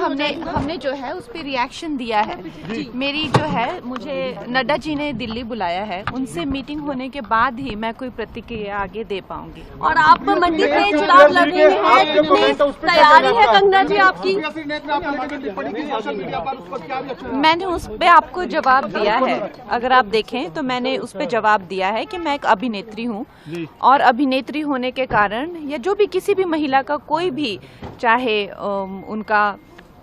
हमने जो है उस पर रिएक्शन दिया है। मेरी जो है, मुझे नड्डा जी ने दिल्ली बुलाया है, उनसे मीटिंग होने के बाद ही मैं कोई प्रतिक्रिया आगे दे पाऊंगी। और आप मंडी से चुनाव लड़ रहे हैं, कितनी तैयारी है कंगना जी आपकी? मैंने उस पे आपको जवाब दिया है। अगर आप देखें तो मैंने उस पे जवाब दिया है कि मैं एक अभिनेत्री हूँ, और अभिनेत्री होने के कारण या जो भी किसी भी महिला का कोई भी, चाहे उनका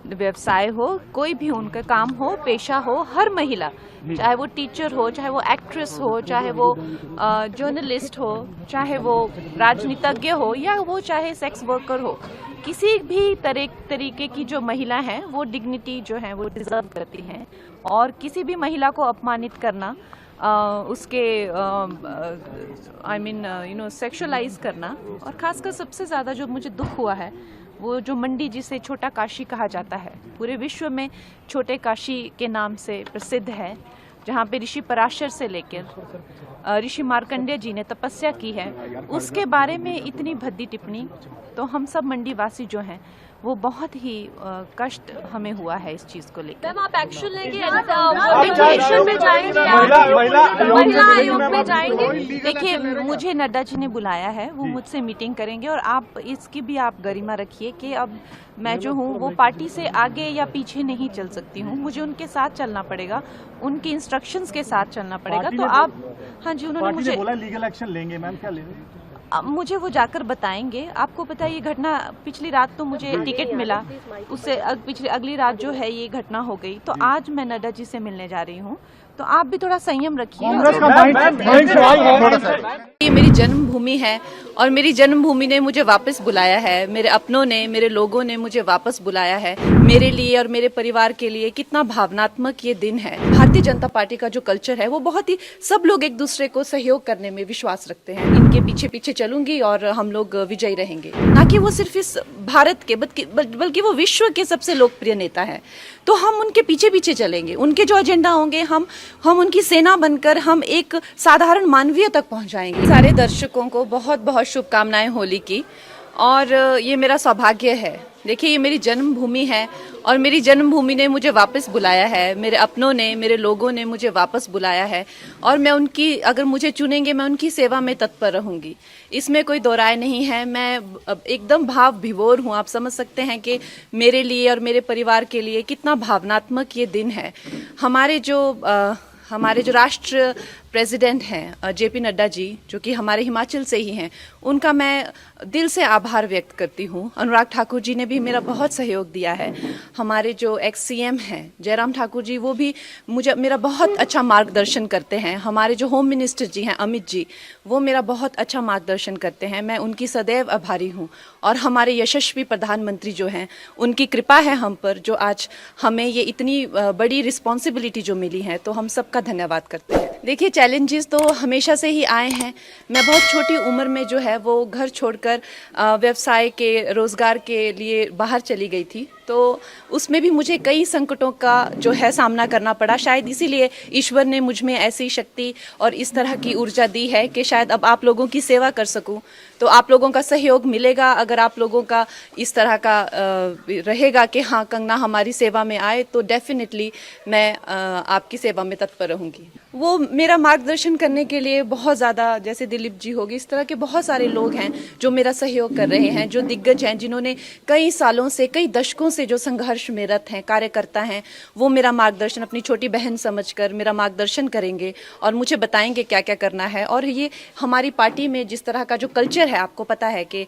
व्यवसाय हो, कोई भी उनका काम हो, पेशा हो, हर महिला, चाहे वो टीचर हो, चाहे वो एक्ट्रेस हो, चाहे वो जर्नलिस्ट हो, चाहे वो राजनीतिज्ञ हो, या वो चाहे सेक्स वर्कर हो, किसी भी तरीके की जो महिला है वो डिग्निटी जो है वो डिजर्व करती हैं। और किसी भी महिला को अपमानित करना, उसके सेक्सुअलाइज करना, और खासकर सबसे ज़्यादा जो मुझे दुख हुआ है वो जो मंडी जिसे छोटा काशी कहा जाता है, पूरे विश्व में छोटे काशी के नाम से प्रसिद्ध है, जहाँ पे ऋषि पराशर से लेकर ऋषि मार्कंडेय जी ने तपस्या की है, उसके बारे में इतनी भद्दी टिप्पणी। तो हम सब मंडी वासी जो हैं वो बहुत ही कष्ट हमें हुआ है इस चीज को लेकर। मैम, आप एक्शन लेंगे, एक्शन में जाएंगे, महिला आयोग में जाएंगे? देखिए, मुझे नड्डा जी ने बुलाया है, वो मुझसे मीटिंग करेंगे, और आप इसकी भी आप गरिमा रखिए कि अब मैं जो हूँ वो पार्टी से आगे या पीछे नहीं चल सकती हूँ, मुझे उनके साथ चलना पड़ेगा, उनकी इंस्ट्रक्शंस के साथ चलना पड़ेगा। तो आप, हाँ जी, उन्होंने मुझे बोला लीगल एक्शन लेंगे। मैम, क्या लेंगे? मुझे वो जाकर बताएंगे। आपको पता है ये घटना, पिछली रात तो मुझे टिकट मिला, उससे अगली रात जो है ये घटना हो गई, तो आज मैं नड्डा जी से मिलने जा रही हूँ। तो आप भी थोड़ा संयम रखिए। ये मेरी जन्मभूमि है, और मेरी जन्मभूमि ने मुझे वापस बुलाया है, मेरे अपनों ने, मेरे लोगों ने मुझे वापस बुलाया है। मेरे लिए और मेरे परिवार के लिए कितना भावनात्मक ये दिन है। भारतीय जनता पार्टी का जो कल्चर है वो बहुत ही, सब लोग एक दूसरे को सहयोग करने में विश्वास रखते हैं। इनके पीछे पीछे चलूंगी और हम लोग विजयी रहेंगे। ना कि वो सिर्फ इस भारत के बल्कि वो विश्व के सबसे लोकप्रिय नेता है, तो हम उनके पीछे पीछे चलेंगे। उनके जो एजेंडा होंगे हम उनकी सेना बनकर हम एक साधारण मानवीय तक पहुंचाएंगे। सारे दर्शकों को बहुत बहुत शुभकामनाएं होली की। और ये मेरा सौभाग्य है। देखिए, ये मेरी जन्मभूमि है, और मेरी जन्मभूमि ने मुझे वापस बुलाया है, मेरे अपनों ने, मेरे लोगों ने मुझे वापस बुलाया है, और मैं उनकी, अगर मुझे चुनेंगे, मैं उनकी सेवा में तत्पर रहूंगी। इसमें कोई दो राय नहीं है। मैं एकदम भाव विभोर हूँ। आप समझ सकते हैं कि मेरे लिए और मेरे परिवार के लिए कितना भावनात्मक ये दिन है। हमारे जो राष्ट्र प्रेसिडेंट हैं जेपी नड्डा जी, जो कि हमारे हिमाचल से ही हैं, उनका मैं दिल से आभार व्यक्त करती हूँ। अनुराग ठाकुर जी ने भी मेरा बहुत सहयोग दिया है। हमारे जो एक्स सीएम हैं जयराम ठाकुर जी, वो भी मेरा बहुत अच्छा मार्गदर्शन करते हैं। हमारे जो होम मिनिस्टर जी हैं अमित जी, वो मेरा बहुत अच्छा मार्गदर्शन करते हैं। मैं उनकी सदैव आभारी हूँ। और हमारे यशस्वी प्रधानमंत्री जो हैं, उनकी कृपा है हम पर, जो आज हमें ये इतनी बड़ी रिस्पॉन्सिबिलिटी जो मिली है, तो हम सबका धन्यवाद करते हैं। देखिए, चैलेंजेस तो हमेशा से ही आए हैं। मैं बहुत छोटी उम्र में जो है वो घर छोड़कर व्यवसाय के, रोजगार के लिए बाहर चली गई थी, तो उसमें भी मुझे कई संकटों का जो है सामना करना पड़ा। शायद इसीलिए ईश्वर ने मुझ में ऐसी शक्ति और इस तरह की ऊर्जा दी है कि शायद अब आप लोगों की सेवा कर सकूं। तो आप लोगों का सहयोग मिलेगा, अगर आप लोगों का इस तरह का रहेगा कि हाँ, कंगना हमारी सेवा में आए, तो डेफिनेटली मैं आपकी सेवा में तत्पर रहूंगी। वो मेरा मार्गदर्शन करने के लिए बहुत ज़्यादा, जैसे दिलीप जी होगी, इस तरह के बहुत सारे लोग हैं जो मेरा सहयोग कर रहे हैं, जो दिग्गज हैं, जिन्होंने कई सालों से, कई दशकों से जो संघर्ष में रत हैं, कार्यकर्ता हैं, वो मेरा मार्गदर्शन अपनी छोटी बहन समझकर मेरा मार्गदर्शन करेंगे और मुझे बताएंगे क्या क्या करना है। और ये हमारी पार्टी में जिस तरह का जो कल्चर है, आपको पता है कि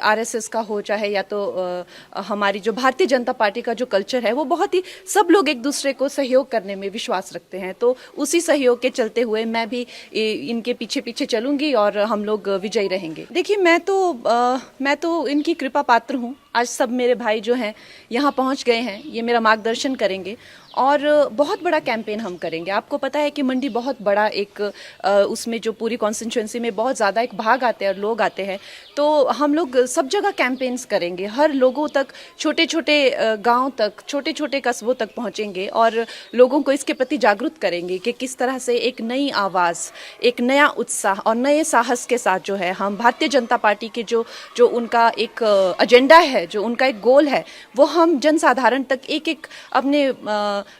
आरएसएस का हो, चाहे या तो हमारी जो भारतीय जनता पार्टी का जो कल्चर है, वो बहुत ही, सब लोग एक दूसरे को सहयोग करने में विश्वास रखते हैं। तो उसी सहयोग के चलते हुए मैं भी इनके पीछे पीछे चलूंगी और हम लोग विजयी रहेंगे। देखिए, मैं तो इनकी कृपा पात्र हूँ। आज सब मेरे भाई जो हैं यहाँ पहुँच गए हैं, ये मेरा मार्गदर्शन करेंगे और बहुत बड़ा कैंपेन हम करेंगे। आपको पता है कि मंडी बहुत बड़ा एक उसमें जो पूरी कॉन्स्टिट्यूंसी में बहुत ज़्यादा एक भाग आते हैं और लोग आते हैं, तो हम लोग सब जगह कैंपेन्स करेंगे, हर लोगों तक, छोटे छोटे गांव तक, छोटे छोटे कस्बों तक पहुंचेंगे और लोगों को इसके प्रति जागरूक करेंगे कि किस तरह से एक नई आवाज़, एक नया उत्साह और नए साहस के साथ जो है हम भारतीय जनता पार्टी के जो उनका एक एजेंडा है, जो उनका एक गोल है, वो हम जनसाधारण तक एक एक अपने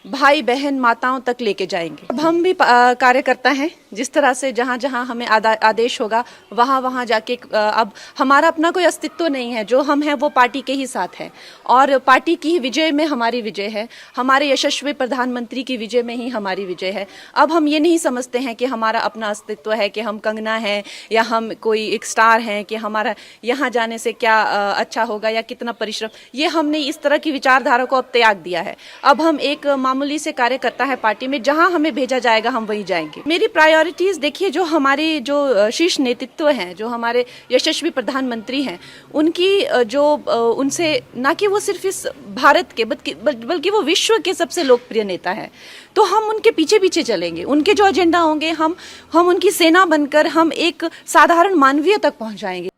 भाई बहन माताओं तक लेके जाएंगे। अब हम भी कार्यकर्ता हैं, जिस तरह से जहाँ जहाँ हमें आदेश होगा वहाँ वहाँ जाके अब हमारा अपना कोई अस्तित्व नहीं है, जो हम हैं वो पार्टी के ही साथ हैं और पार्टी की विजय में हमारी विजय है, हमारे यशस्वी प्रधानमंत्री की विजय में ही हमारी विजय है। अब हम ये नहीं समझते हैं कि हमारा अपना अस्तित्व है, कि हम कंगना हैं या हम कोई एक स्टार हैं, कि हमारा यहाँ जाने से क्या अच्छा होगा या कितना परिश्रम, ये हमने इस तरह की विचारधारा को अब त्याग दिया है। अब हम एक मामूली से कार्यकर्ता है पार्टी में, जहाँ हमें भेजा जाएगा हम वहीं जाएंगे। मेरी प्रायोरिटीज देखिए, जो हमारे जो शीर्ष नेतृत्व हैं, जो हमारे यशस्वी प्रधानमंत्री हैं, उनकी जो उनसे ना कि वो सिर्फ इस भारत के बल्कि वो विश्व के सबसे लोकप्रिय नेता हैं, तो हम उनके पीछे पीछे चलेंगे। उनके जो एजेंडा होंगे हम उनकी सेना बनकर हम एक साधारण मानवीय तक पहुंचाएंगे।